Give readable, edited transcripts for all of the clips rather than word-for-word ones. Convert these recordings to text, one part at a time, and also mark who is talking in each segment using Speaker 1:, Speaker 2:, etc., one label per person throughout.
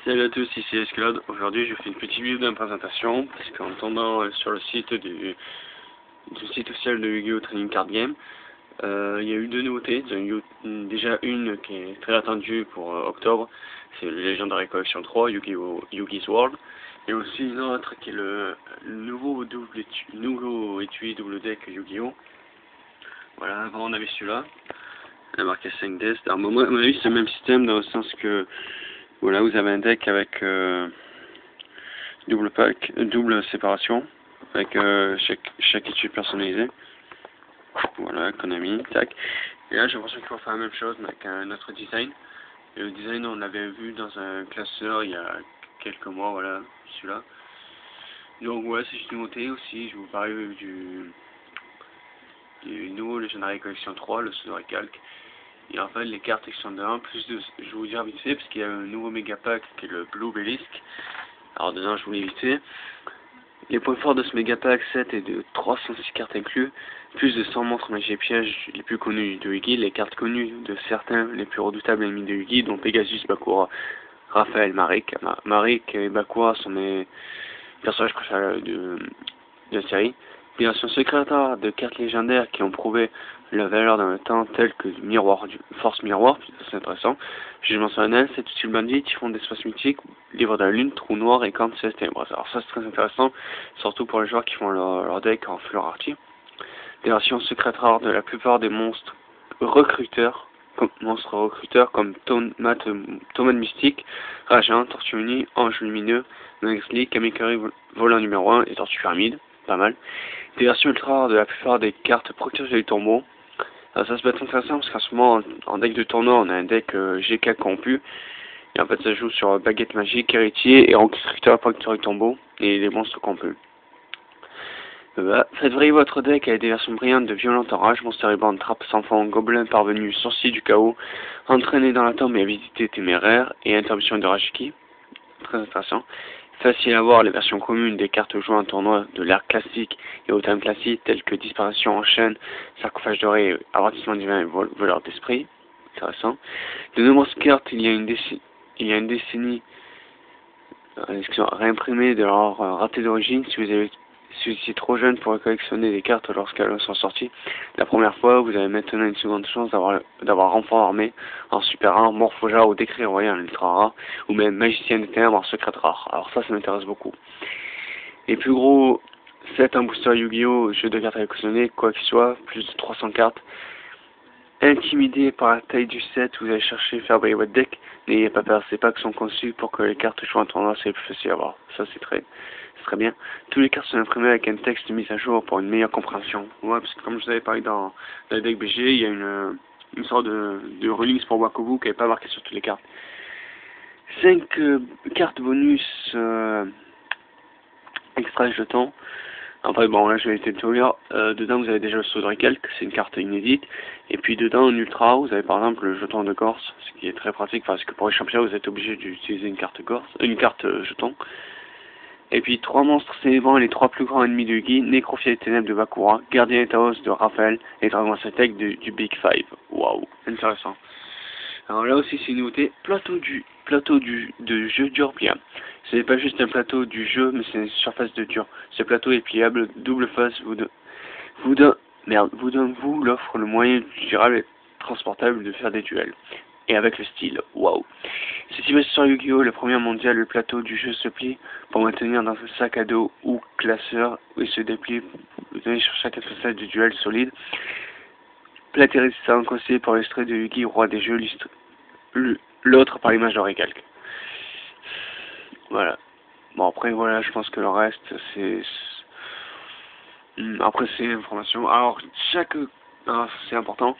Speaker 1: Salut à tous, ici Escalade. Aujourd'hui, je fais une petite vidéo de présentation parce qu'en tombant sur le site du site officiel de Yu-Gi-Oh! Trading Card Game, il y a eu deux nouveautés. Déjà une qui est très attendue pour octobre, c'est le Legendary Collection 3, Yu-Gi-Oh! Yugi's World, et aussi une autre qui est le nouveau étui double deck Yu-Gi-Oh! Voilà, avant on avait celui-là, la marque 5DS. Alors, moi, à mon avis, c'est le même système dans le sens que voilà, vous avez un deck avec double pack, double séparation, avec chaque étui personnalisé. Voilà, Konami, tac. Et là, j'ai l'impression qu'il faut faire la même chose, mais avec un autre design. Et le design, on l'avait vu dans un classeur il y a quelques mois, voilà, celui-là. Donc, ouais, c'est juste une nouveauté aussi. Je vous parle du nouveau Legendary Collection 3, le Sudori Calc. Et en fait, les cartes qui sont dedans, plus de. Je vais vous dire vite fait, parce qu'il y a un nouveau méga pack qui est le Blue Belisque. Alors, dedans, je vous l'ai vite fait. Les points forts de ce méga pack 7 est de 306 cartes inclus, plus de 100 monstres magie pièges les plus connus de Yu-Gi, les cartes connues de certains les plus redoutables ennemis de Yu-Gi, dont Pegasus, Bakura, Raphaël, Marik. Marik et Bakura sont mes personnages préférés de la série. Des versions secrètes de cartes légendaires qui ont prouvé leur valeur dans le temps, telles que Force Miroir, c'est intéressant. Jugement solennel, c'est utile bandit, typhon d'espace mythique, livre de la lune, trou noir et corne céleste ténébreuse. Alors ça c'est très intéressant, surtout pour les joueurs qui font leur deck en fleur arty. Des versions secrètes rares de la plupart des monstres recruteurs comme Tomad Mystique, Rajin, Tortue Unie, Ange Lumineux, Nexli, Kamikari Volant numéro 1 et Tortue Pyramide. Pas mal. Des versions ultra rares de la plupart des cartes protégées du tombeau. Alors ça se peut être intéressant parce qu'en ce moment, en deck de tournoi, on a un deck GK corrompu. Et en fait, ça joue sur baguette magique, héritier et reconstructeur protégé du tombeau et les monstres corrompus. Faites vriller votre deck avec des versions brillantes de violente orage, Monster Reborn, Trappe sans fond, Gobelin parvenu, Sorcier du chaos, Entraîné dans la tombe et Avidité téméraire et Interruption de Rajiki. Très intéressant. Facile à voir les versions communes des cartes jouées en tournoi de l'ère classique et au thème classique telles que Disparition en chaîne, Sarcophage doré, Avertissement divin et Voleur d'esprit. Intéressant. De nombreuses cartes il y a une décennie réimprimées de leur raté d'origine. Si vous étiez trop jeune pour collectionner des cartes lorsqu'elles sont sorties la première fois, vous avez maintenant une seconde chance d'avoir Renfort armé en super rare, Morphoja ou Décret royal en ultra rare, ou même Magicien des ténèbres en secrète rare. Alors ça m'intéresse beaucoup. Les plus gros sets en booster Yu-Gi-Oh! Jeu de cartes à collectionner, quoi qu'il soit, plus de 300 cartes. Intimidé par la taille du set, vous allez chercher à faire briller votre deck. N'ayez pas peur, ces packs sont conçus pour que les cartes jouées en tournoi c'est plus facile à voir. Ça c'est très bien. Tous les cartes sont imprimées avec un texte mis à jour pour une meilleure compréhension. Ouais, parce que comme je vous avais parlé dans le deck BG, il y a une sorte de release pour Wakobu qui n'est pas marqué sur toutes les cartes. 5 cartes bonus extra jetons. Après, bon, là, je vais essayer de tout lire. Dedans, vous avez déjà le Sudori Calc, c'est une carte inédite. Et puis, dedans, en ultra, vous avez par exemple le jeton de Gorse, ce qui est très pratique parce que pour les champions, vous êtes obligé d'utiliser une carte jeton. Et puis, 3 monstres célébrant les 3 plus grands ennemis de Yu-Gi, Nécrophile et Ténèbres de Bakura, Gardien et Taos de Raphaël, et Dragon Satec du Big Five. Waouh, intéressant. Alors là aussi, c'est une nouveauté, plateau de jeu dur pliable. Ce n'est pas juste un plateau du jeu, mais c'est une surface de dur. Ce plateau est pliable, double face, vous donne l'offre le moyen durable et transportable de faire des duels. Et avec le style, waouh. Situé sur Yu-Gi-Oh! Le premier mondial, le plateau du jeu se plie pour maintenir dans un sac à dos ou classeur et se déplie sur chaque facette du duel solide. Plate résistant conseillé pour l'extrait de Yu-Gi, roi des jeux, l'autre par l'image de Recalque. Voilà. Bon, après, voilà, je pense que le reste, c'est... Après, c'est l'information. Alors, c'est important,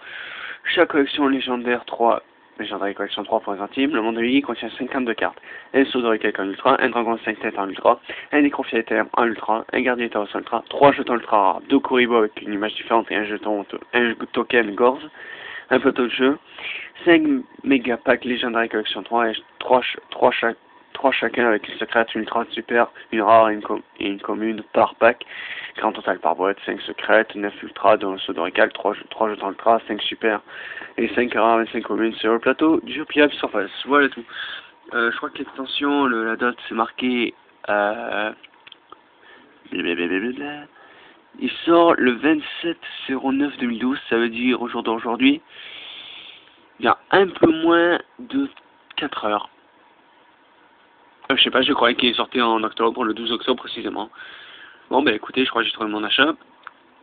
Speaker 1: chaque collection légendaire 3, Legendary Collection 3 pour les intimes, le monde de Yu-Gi contient 52 cartes. Un Sudori Calc en ultra, un Dragon 5 têtes en ultra, un Nécrophile en ultra, un Gardien Taos en ultra, 3 jetons ultra rares, 2 Kuribo avec une image différente et un token Gorz, un plateau de jeu, 5 méga packs Legendary Collection 3 et 3 chacun avec une secrète, une ultra super, une rare et une commune par pack. 40 total par boîte, 5 secrètes, 9 ultra dont le Sudori Calc, 3 jetons ultra, 5 super et 5 rares et 5 communes sur le plateau du pliable surface. Voilà tout. Je crois que l'extension, la date c'est marqué blablabla. Il sort le 27/09/2012, ça veut dire au jour d'aujourd'hui, il y a un peu moins de 4 heures. Je sais pas, je croyais qu'il est sorti en octobre, le 12 octobre précisément. Bon bah écoutez, je crois que j'ai trouvé mon achat.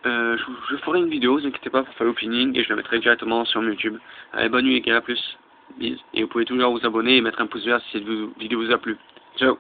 Speaker 1: Je ferai une vidéo, ne vous inquiétez pas pour faire l'opening et je la mettrai directement sur YouTube. Allez, bonne nuit et à plus. Bis. Et vous pouvez toujours vous abonner et mettre un pouce vert si cette vidéo vous a plu. Ciao.